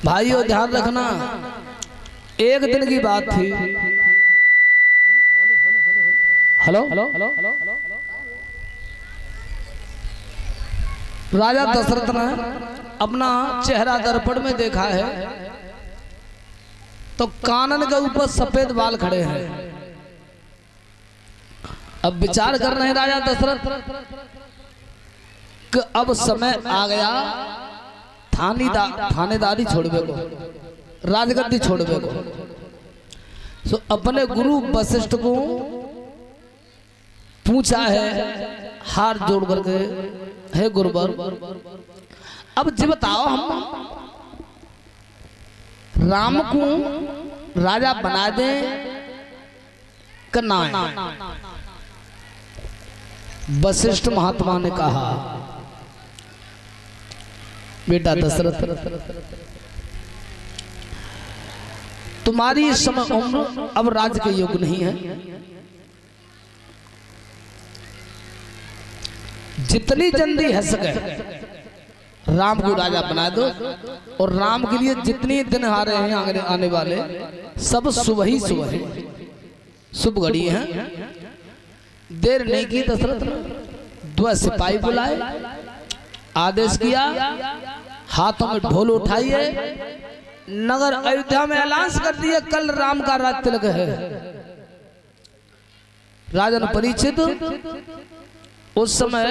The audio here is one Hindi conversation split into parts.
भाइयों ध्यान रखना, एक दिन की बात थी। हेलो, राजा दशरथ ने अपना चेहरा दर्पण में देखा है तो कानन के ऊपर सफेद बाल खड़े हैं। अब विचार कर रहे हैं राजा दशरथ कि अब समय आ गया थानेदारी छोड़वे को, राजगद्दी छोड़वे को। तो अपने गुरु वशिष्ठ को पूछा है हाथ जोड़ करके, हे गुरुवर अब जी बताओ हम राम को राजा बना दे करना है। वशिष्ठ महात्मा ने कहा बेटा दशरथ तुम्हारी इस समय उम्र अब राज्य के योग नहीं है। जितनी जल्दी है सके राम को राजा बना दो और राम के लिए जितने दिन आ रहे हैं आने वाले सब सुबह ही सुबह है, शुभ घड़ी है। देर नहीं की दशरथ ने 2 सिपाही बुलाए, आदेश किया हाथों में ढोल उठाइए, नगर अयोध्या में ऐलान कर दिया कल राम का राज तिलक है। राजन परीक्षित उस समय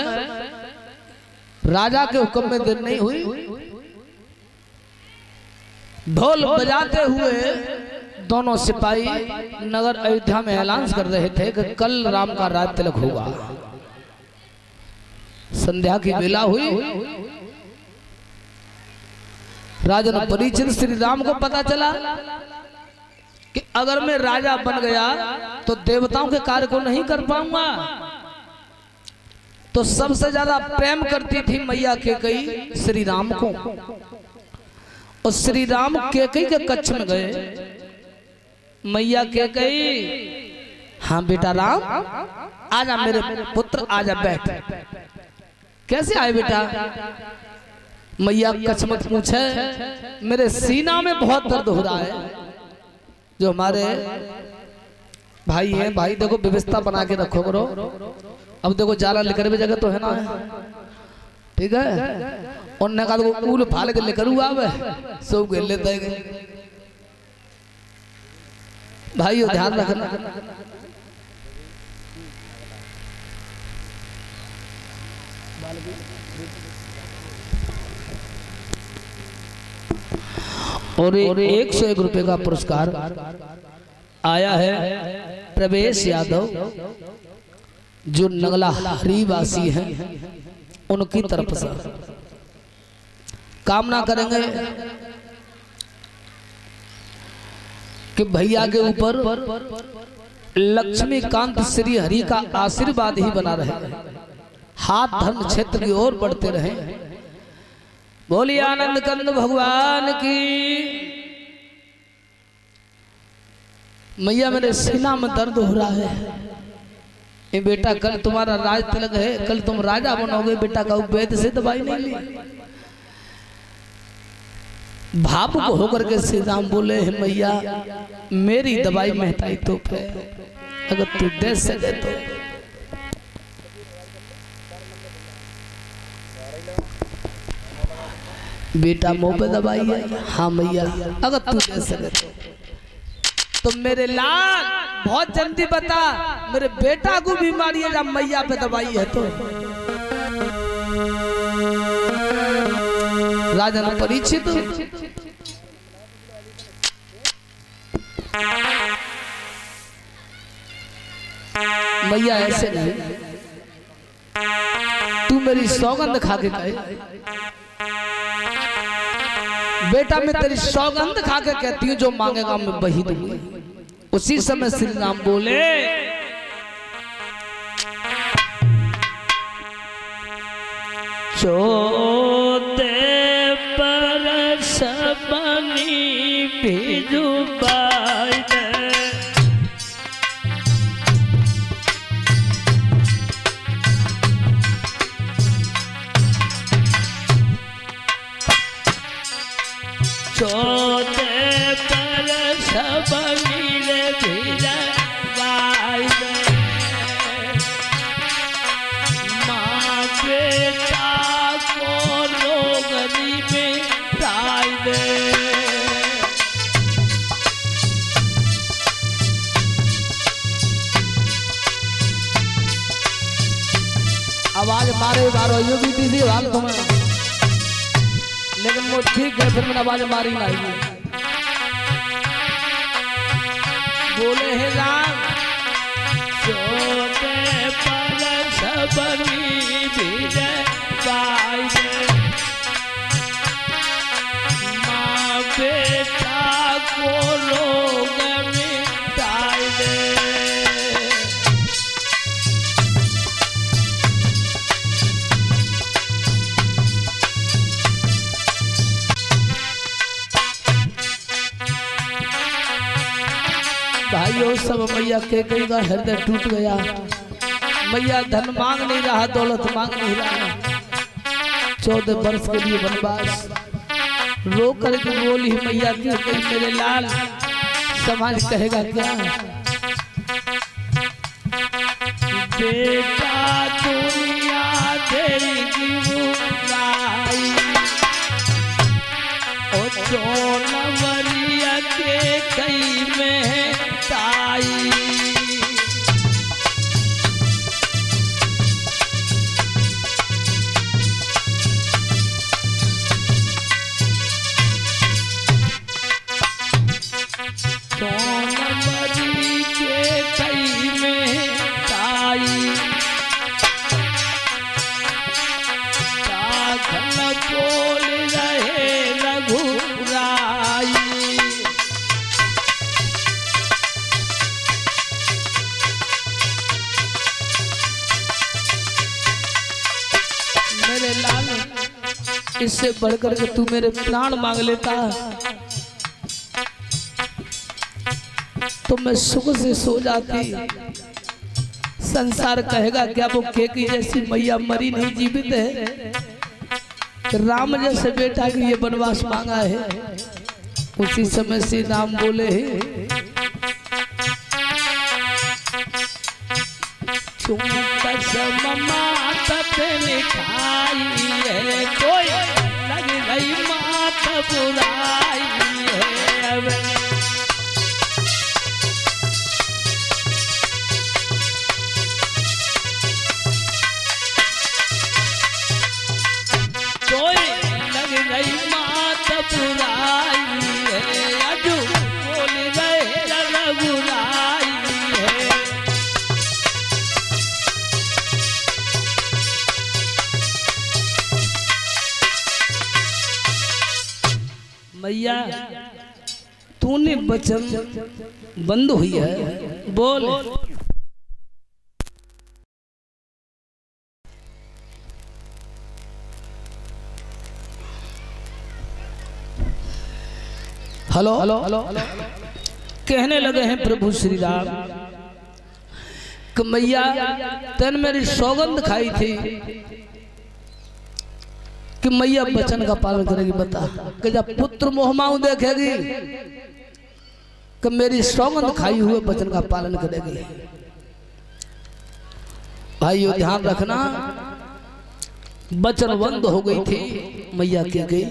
राजा के हुक्म में देर नहीं हुई, ढोल बजाते हुए दोनों सिपाही नगर अयोध्या में ऐलान कर रहे थे कि कल राम का राज तिलक होगा। संध्या की बेला हुई, राजन परीक्षित श्री राम को पता चला कि अगर मैं राजा बन गया तो देवताओं के कार्य को नहीं कर पाऊंगा। तो सबसे ज्यादा प्रेम करती थी मैया कैकेयी श्री राम को, और श्री राम कैकेयी के कक्ष में गए। मैया कैकेयी, हाँ बेटा राम आजा, मेरे पुत्र आजा, बैठ। कैसे आए बेटा? मैया कच्छ मत पूछे, मेरे सीना में बहुत दर्द हो रहा है। जो हमारे भाई हैं, भाई देखो व्यवस्था बना के रखो करो। अब देखो जाला लेकर भी जगह तो है ना, ठीक है। उनने कहा तो ऊल फाल के लेकर हुआ सब घेर लेते हैं। भाई ध्यान रखना, और 101 रुपए का पुरस्कार आया है प्रवेश यादव जो नगला हरिवासी हैं, उनकी तरफ से। कामना करेंगे कि भैया के ऊपर लक्ष्मीकांत श्री हरि का आशीर्वाद ही बना रहे, हाथ धर्म क्षेत्र की ओर बढ़ते रहे। बोलिए आनंद कंद भगवान की। मैया मेरे सीना में दर्द हो रहा है। ए बेटा कल तुम्हारा राज तिलक है, कल तुम राजा बनोगे। बेटा का वैद्य से दवाई नहीं ली। भावुक होकर के श्री राम बोले हे मैया मेरी दवाई महताई तो है, अगर तू दे सके तो। बेटा मुंह पे दवाई है, हाँ मैया अगर तू दे सके तो मेरे लाल बहुत जल्दी बता, मेरे बेटा को बीमारी है, जब मैया पे दवाई है तो। राजा परीक्षित मैया ऐसे नहीं, तू मेरी सौगंध खा के कहे। बेटा मैं तेरी सौगंध खा के कहती हूँ जो मांगेगा मैं वही दूंगी। उसी समय श्री राम बोले चौथे बरस बनी बिजू बाई चौथे पर सब मीरे भीर गाय दे माँ बेटा को लोगनी में ताई दे। आवाज मारे मारो यो भी दीदी हाल तुम्हें, लेकिन वो ठीक है, फिर मैंने आवाज मारी नहीं। बोले हे राम चौथे पर सबरी भीर गाय दे माँ बेटा को लोग मिटाई दे। भाइयों सब मैया के कई का हृदय टूट गया। मैया धन मांग नहीं रहा, दौलत मांग नहीं रहा, 14 वर्ष के लिए वनवास रो कर के बोली मैया की कई मेरे लाल समाज कहेगा क्या। बेटा दुनिया तेरी की बुराई और 14 वरिया के कई में ताई। सोनमरी के कई में ताई साधन बोल रहे रघुराई। मेरे लाल इससे बढ़कर के तू मेरे प्राण मांग लेता तो मैं सुख से सो जाती। संसार कहेगा क्या वो केकी जैसी मैया मरी नहीं जीवित है, राम जैसे बेटा के लिए वनवास मांगा है। उसी समय से राम बोले है कोई लग गई मात बुराई है। बुराई है अजू बोल रहे रघुराई है। मैया तूने वचन बंद हुई है, बोल। हेलो कहने लगे हैं प्रभु श्री राम कि मैया तन मेरी सौगंध खाई थी कि मैया वचन का पालन करेगी। बता कि जब पुत्र मोहमाऊ देखेगी कि मेरी सौगंध खाई हुए वचन का पालन करेगी। भाइयों ध्यान रखना, वचन बंद हो गई थी मैया की गई,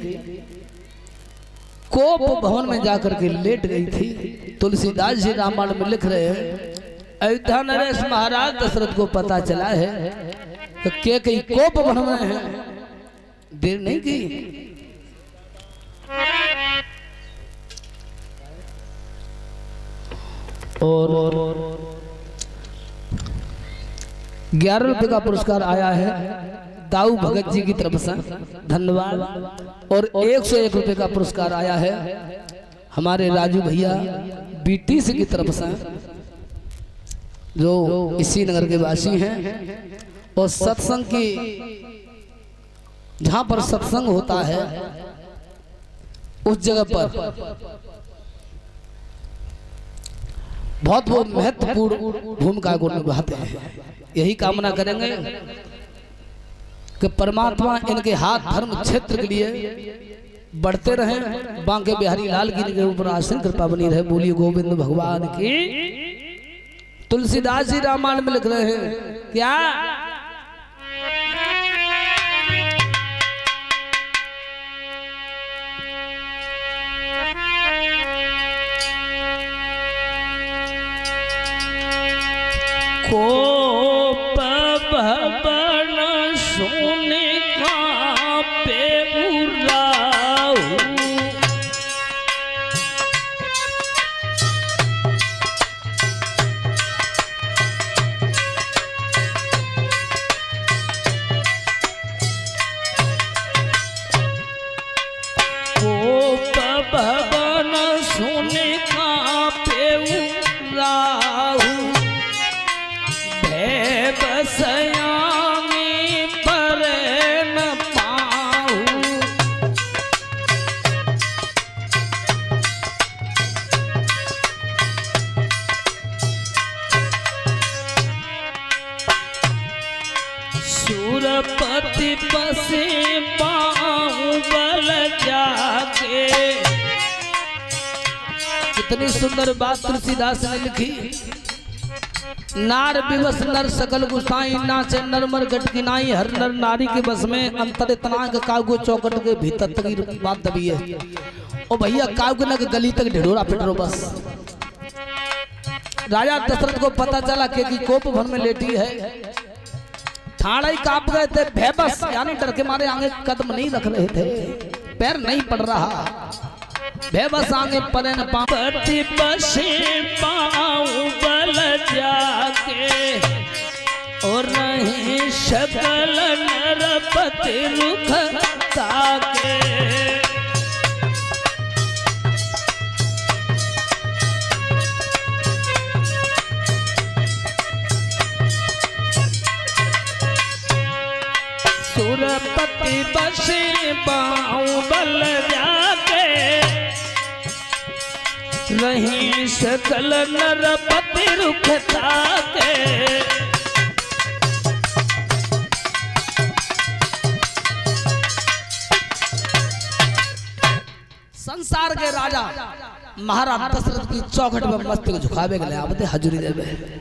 कोप भवन में जाकर के लेट गई थी। तुलसीदास जी रामायण में लिख रहे हैं अयोध्या नरेश महाराज दशरथ को पता चला है कि केकई कोप भवन में है, देर नहीं की। और 11 रुपए का पुरस्कार आया है दाऊ भगत जी की तरफ से, धन्यवाद। और 101 रुपए का पुरस्कार आया है हमारे राजू भैया बीटीसी की तरफ से, जो इसी नगर के वासी हैं। और सत्संग की जहां पर सत्संग होता है उस जगह पर बहुत बहुत महत्वपूर्ण भूमिका को निभाते हैं। यही कामना करेंगे कि परमात्मा इनके हाथ धर्म क्षेत्र के लिए बढ़ते रहे। बांके बिहारी लाल की के ऊपर आसन कृपा बनी रहे। बोलिए गोविंद भगवान की। तुलसीदास जी रामायण में लिख रहे हैं क्या? कोप भवन सोने का पे उड़ाऊ, कोप भवन सोने का पे उड़ाऊ, बसयामी पर न पाऊं, सुरपति बसे पाऊं बल जाके। कितनी सुंदर बात तुलसीदास ने लिखी। नार विवश नर सकल गुसाई, नाचे नर मर गट की नाई, हर नर नारी के बस में अंतर इतना कागो चौकट के भीतर तक की बात दबी है। ओ भैया कागो न गली तक ढिढोरा पिटरो बस। राजा दशरथ को पता चला कि कोप भवन में लेटी है। ठाड़ा ही कांप गए थे बेबस, यानी डर के मारे आगे कदम नहीं रख रहे थे, पैर नहीं पड़ रहा। बेबस आगे परे न पाती बसे पाऊं बल जाके, और नहीं शकल नरपति रुख ताके। सुरपति बसे पाऊं बल जाके, रही सकल नरपति रुख ताके। संसार के राजा महाराज दशरथ की चौखट में मस्तक झुकावे गए आवते हजूरी देवे।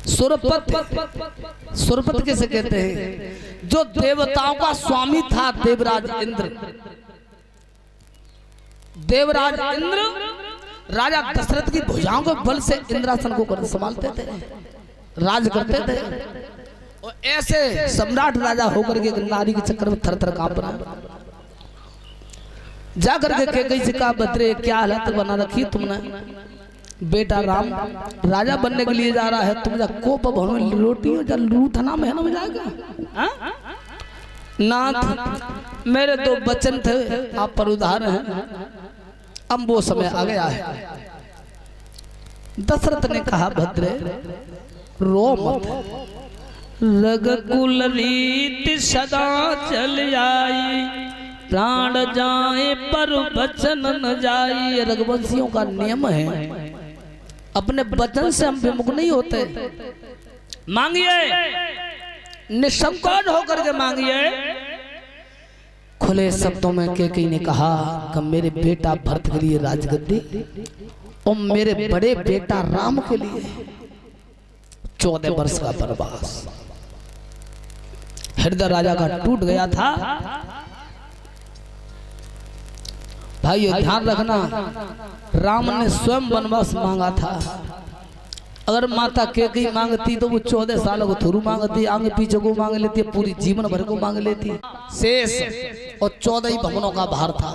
सुरपत किसे कहते हैं? जो देवताओं का स्वामी था देवराज इंद्र। देवराज इंद्र राजा दशरथ की भुजाओं के बल से इंद्रासन को संभालते थे, राज करते थे। और ऐसे सम्राट राजा होकर के नारी के चक्कर में थर थर कांप रहा। जाकर के कई से कहा, बतरे क्या हालत बना रखी तुमने? बेटा राम राजा बनने के लिए जा रहा है, तुम जा कोप भवन में रोटी लूटना में है ना जाएगा। नाथ मेरे दो बचन थे, आप पर उधार हैं, अब वो समय आ गया है। दशरथ ने कहा, भद्रे रो मत, रघुकुल रीत सदा चल आई, प्राण जाए पर वचन न जाए। रघुवंशियों का नियम है, अपने वचन से हम विमुख नहीं होते। मांगिए, निसंकोच होकर के मांगिए। खुले शब्दों में कैकेयी ने कहा कि मेरे बेटा भरत के लिए राजगद्दी और मेरे बड़े बेटा राम के लिए 14 वर्ष का वनवास। हृदय राजा का टूट गया था। भाई ध्यान रखना, राम ने स्वयं वनवास मांगा था। अगर माता कैकेयी मांगती तो वो 14 सालों को थोरू मांगती, आगे पीछे को मांग लेती, पूरी जीवन भर को मांग लेती। शेष और 14 ही भवनों का भार था।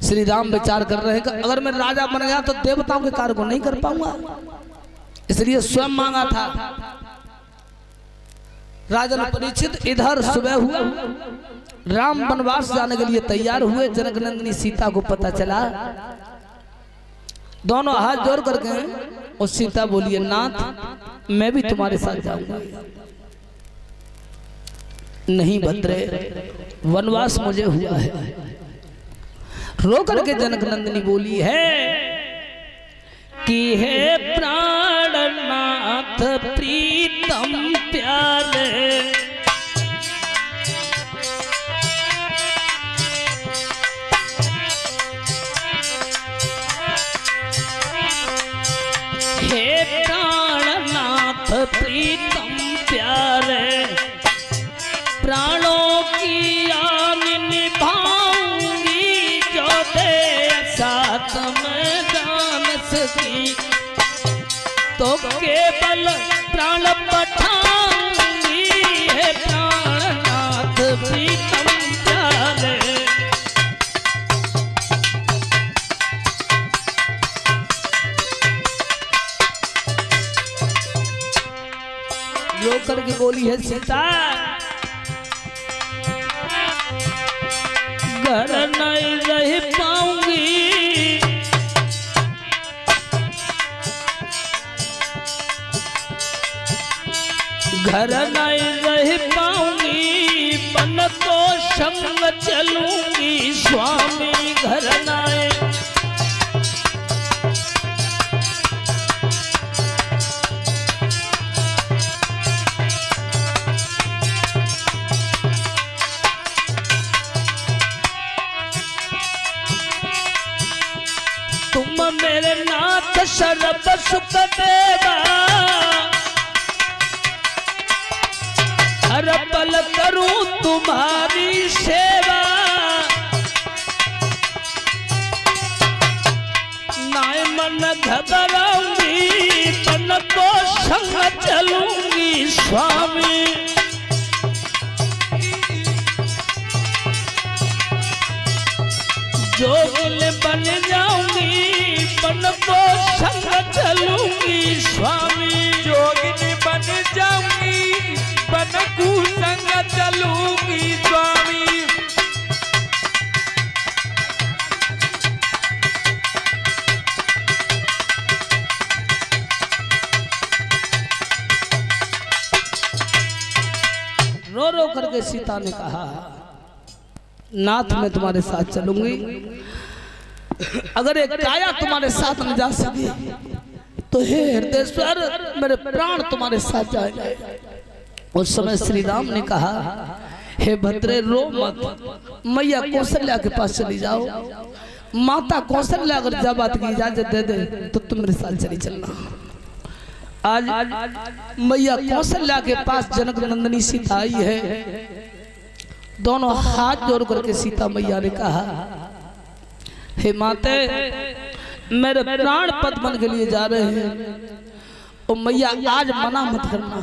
श्री राम विचार कर रहे हैं कि अगर मैं राजा बन गया तो देवताओं के कार्य को नहीं कर पाऊंगा, इसलिए स्वयं मांगा था। राजन परीक्षित इधर सुबह हुआ, राम वनवास जाने के लिए तैयार हुए। जनक नंदिनी सीता को पता चला, दोनों हाथ जोड़ करके और सीता बोलिए, नाथ मैं भी तुम्हारे साथ जाऊंगा। नहीं भद्रे, वनवास मुझे हुआ है। रो करके जनक नंदिनी बोली है कि हे प्राणनाथ प्रीतम प्यारे, प्रीतम प्यारे, प्राणों की आन निभाऊंगी, जो दे साथ में जान सकी, तो केवल प्राण पठाऊंगी, है प्राणनाथ प्रीतम प्यारे। रो करके बोली है सीता, घर नहीं रह पाऊंगी, घर नहीं रह पाऊंगी, बन तो संग चलूंगी स्वामी, घर नहीं। तुम मेरे नाथ सर्व सुख देवा, हर पल करूं तुम्हारी सेवा, नाय मन घबराऊंगी, तन को संग चलूंगी स्वामी, जोगिन बन जाऊंगी, बन को संग चलूंगी स्वामी, जोगिनी बन जाऊंगी, बन को संग चलूंगी स्वामी। रो रो करके सीता ने कहा, नाथ मैं तुम्हारे साथ चलूंगी, अगर एक काया तुम्हारे साथ न जा सके तो हे हृदयेश्वर मेरे प्राण तुम्हारे साथ जाएंगे। उस समय श्री राम ने कहा, हे भद्रे रो मत, मैया कौशल्या के पास चली जाओ, माता कौशल्या अगर जब बात की इजाजत दे दे तो तुम मेरे साथ चली चलना। आज मैया कौशल्या के पास जनक नंदिनी सीता आई है, दोनों हाथ जोड़ करके सीता मैया ने कहा, हे माते मेरे प्राण पद्मन के लिए जा रहे हैं, और मैया आज मना मत करना,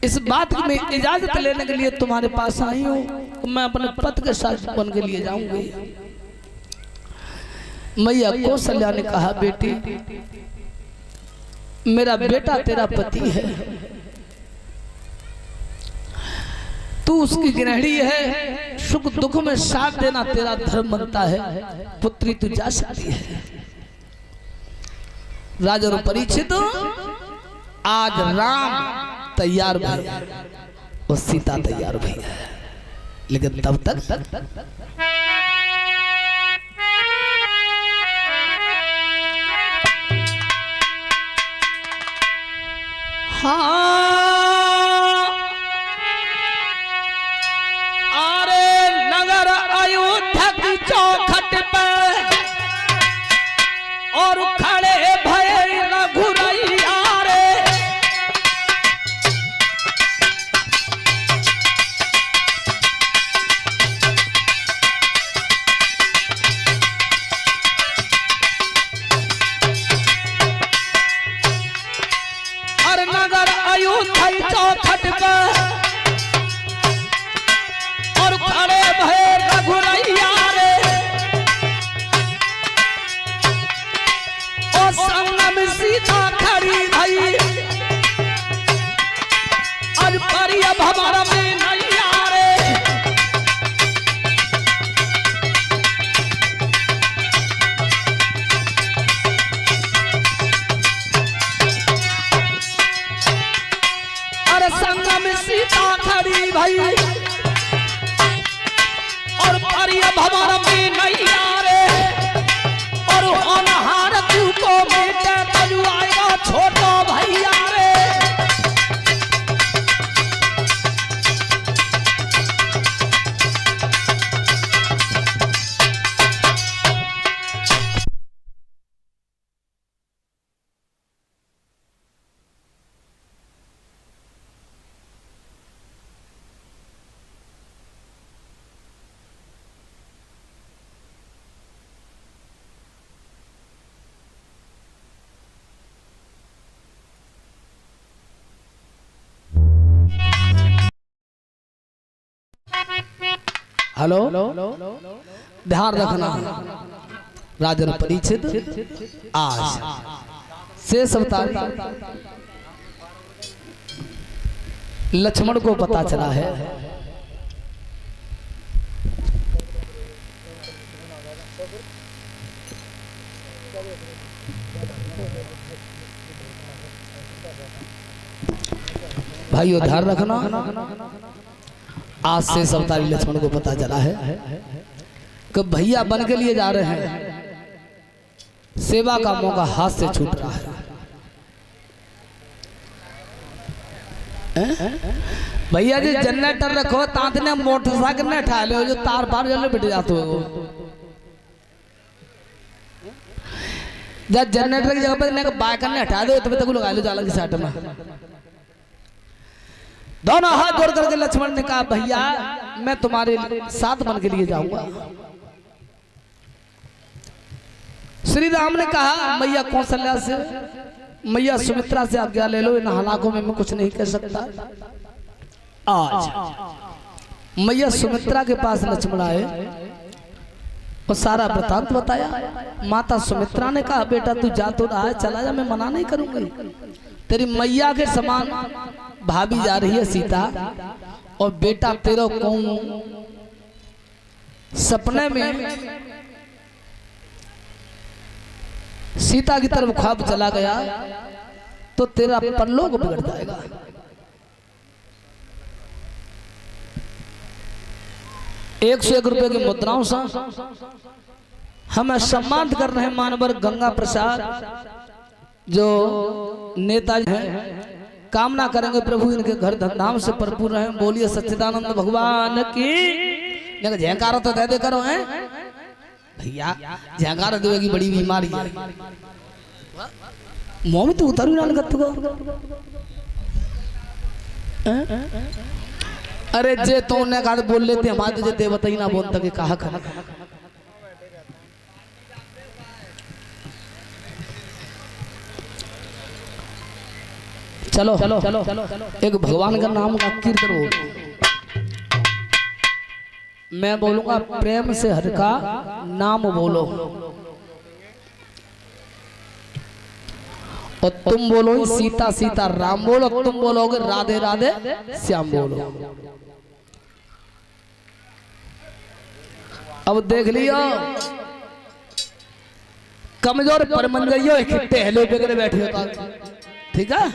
इस बात की मैं इजाजत लेने के लिए तुम्हारे पास आई हूँ, मैं अपने पति के साथ बन के लिए जाऊंगी। मैया कौशल्या ने कहा, बेटी मेरा बेटा तेरा पति है, तू उसकी गृहिणी है, सुख दुख में साथ देना तेरा धर्म बनता है, पुत्री तू जा सकती है। राजा और परीक्षित आज राम तैयार भैया और सीता तैयार भैया, लेकिन तब तक हाँ चौखट पर और खड़े भये रघुरैया रे, और नगर अयोध्या चौखट पर और खड़े भये रघुरैया रे, संगम सीता खड़ी भई, आज परी अब हमारा में नैया रे, अरे संगम सीता खड़ी भई, और परी अब हमारा में नैया रे, और अनहार तू को बेटे तजु आएगा छोटो भैया रे। हेलो, ध्यान रखना राजन परीक्षित आज शेष अवतार लक्ष्मण को पता चला है भाइयों, ध्यान रखना आज से अवतारी लक्ष्मण को पता चला है कि भैया बन के लिए जा रहे हैं, सेवा का मौका हाथ से छूट रहा है। भैया जी जनरेटर रखो, तांत ने मोटरसाइकिल ने उठा लो, जो तार पार जल्दी बिट जाते हो। जब जनरेटर की जगह पर बाइक ने हटा दो, तब तक लगा लो जाला की साइड में। दोनों हाथ जोड़ करके लक्ष्मण ने कहा, भैया मैं तुम्हारे साथ बन के लिए जाऊंगा। श्री राम ने कहा, मैया कौशल्या से, मैया सुमित्रा से आज्ञा ले लो, इन हालातों में मैं कुछ नहीं कह सकता। आज मैया सुमित्रा के पास लक्ष्मण आए और सारा वृतांत बताया। माता सुमित्रा ने कहा, बेटा तू जा तो रहा है, चला जा, मैं मना नहीं करूंगी। तेरी मैया के समान भाभी जा रही है सीता, और बेटा तेरा कौन सपने में सीता की तरफ ख्वाब चला गया तो तेरा परलोक बिगड़ जाएगा। ₹101 की मुद्राओं से हमें सम्मान कर रहे हैं मानवर गंगा प्रसाद, जो नेताजी हैं। कामना करेंगे प्रभु इनके घर धमधाम से भरपूर रहे। बोलिए सच्चिदानंद भगवान की। जयकारा तो दे दे करो हैं भैया, जयकारा देगी बड़ी बीमारी है। मुंह में तो उतारू ना लगत को। अरे जे तो ने कहा बोल लेते हमारे जे देवता ही ना बोलता कि कहा कहा। चलो चलो चलो एक भगवान का नाम का कीर्तन हो। मैं बोलूंगा प्रेम से हर का नाम बोलो, और तुम बोलो सीता सीता राम बोलो, तुम बोलोगे राधे राधे श्याम बोलो। अब देख लियो कमजोर परमंजरियो इकट्ठे हेलो पे बैठे होता, ठीक है।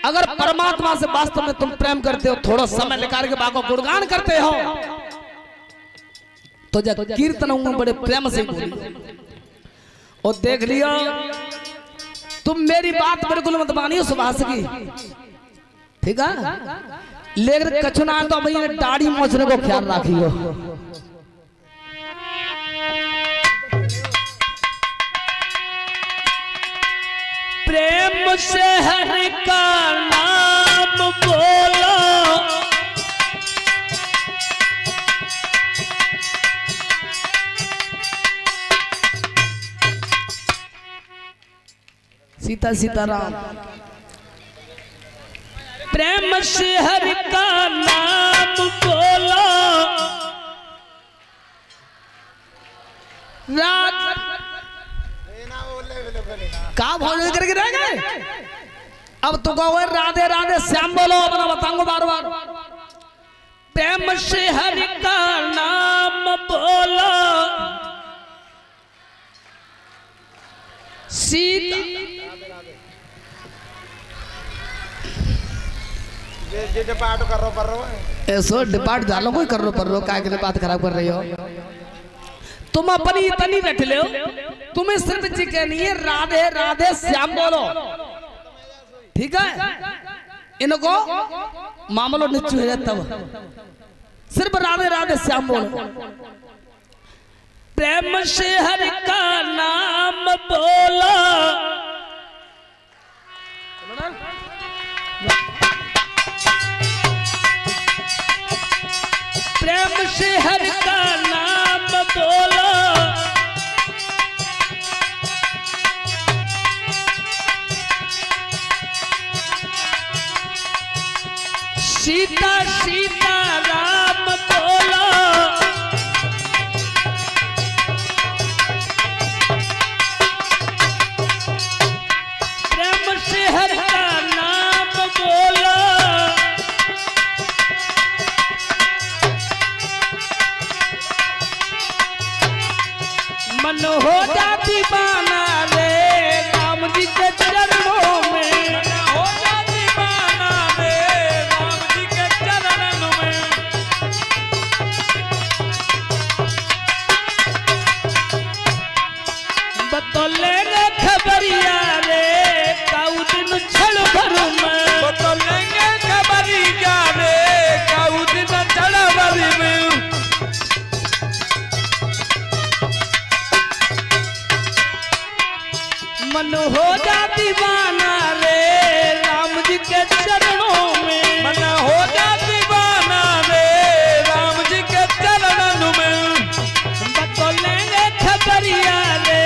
अगर परमात्मा से वास्तव में तुम प्रेम करते हो, थोड़ा समय निकाल के बाको गुणगान करते हो, तो जब कीर्तन होंगे बड़े प्रेम से बोली। और देख लियो तुम मेरी बात बिल्कुल मत मानियो सुभाष की, ठीक है। लेकिन कछुना तो भैया दाढ़ी मोछने को ख्याल रखियो। प्रेम से हरि का नाम बोलो, सीता सीताराम। प्रेम से हरि का नाम बोलो, रात का भोजन करके रह गए। अब तो कहो राधे राधे श्याम बोलो, अपना बताऊंगा बार बार। प्रेम से हरि का नाम बोलो, सीता जे डिपार्ट कर रहा ऐसो डिपार्ट डालो कोई कर रो काय के लिए बात खराब कर रही हो। तुम अपनी इतनी रख लो, तुम्हें सिर्फ जी कहनी है राधे राधे श्याम बोलो, ठीक है। इनको मामलो निच्चू है तब सिर्फ राधे राधे श्याम बोलो। प्रेम से हरि का नाम बोलो, प्रेम से हरि का नाम बोलो, सीता सीता राम बोलो प्रेम से हर का नाम बोलो मन हो जा दीवाना रे राम जी के चरणों में हो जा दीवाना रे राम जी के चरणों में बतौलेंगे खबरिया रे काऊ दिन छड़ भर में बतौलेंगे खबरिया रे काऊ दिन छड़ भर में मन हो जा दीवाना रे राम जी के चरणों में मन हो जा दीवाना रे राम जी के चरणों में बतौलेंगे खबरिया रे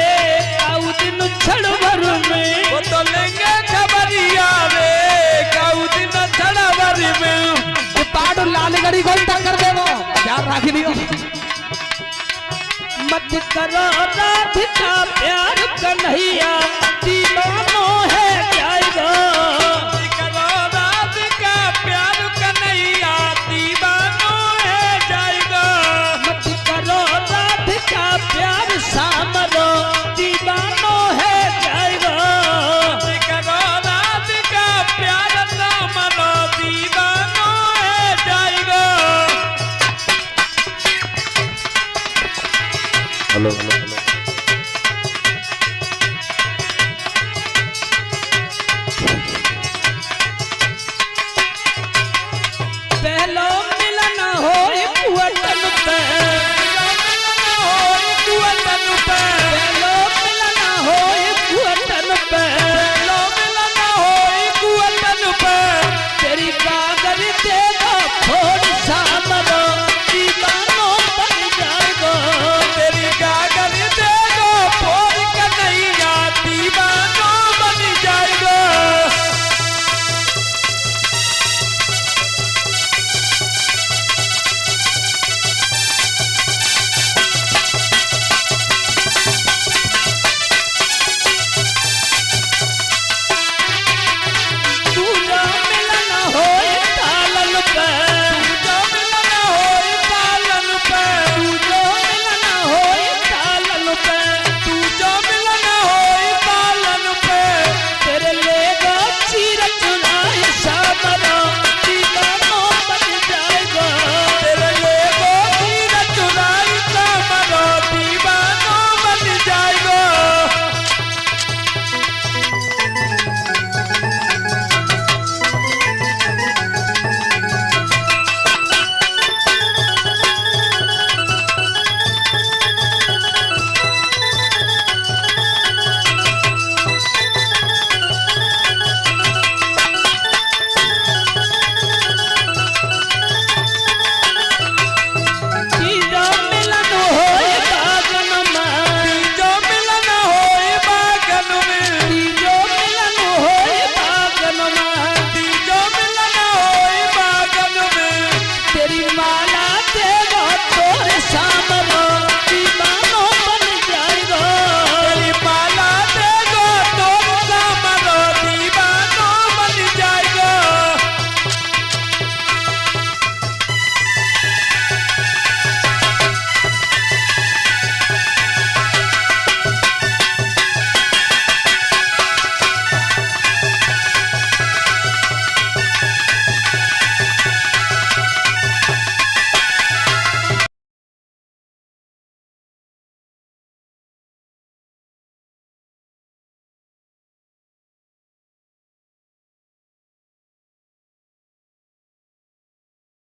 काऊ दिन छड़ भर में बतौलेंगे खबरिया रे काऊ दिन छड़ भर में पाठ लालगढ़ी घंटा कर देवो यार राखी दियो मत करो राधिका प्यार कन्हैया दीवानों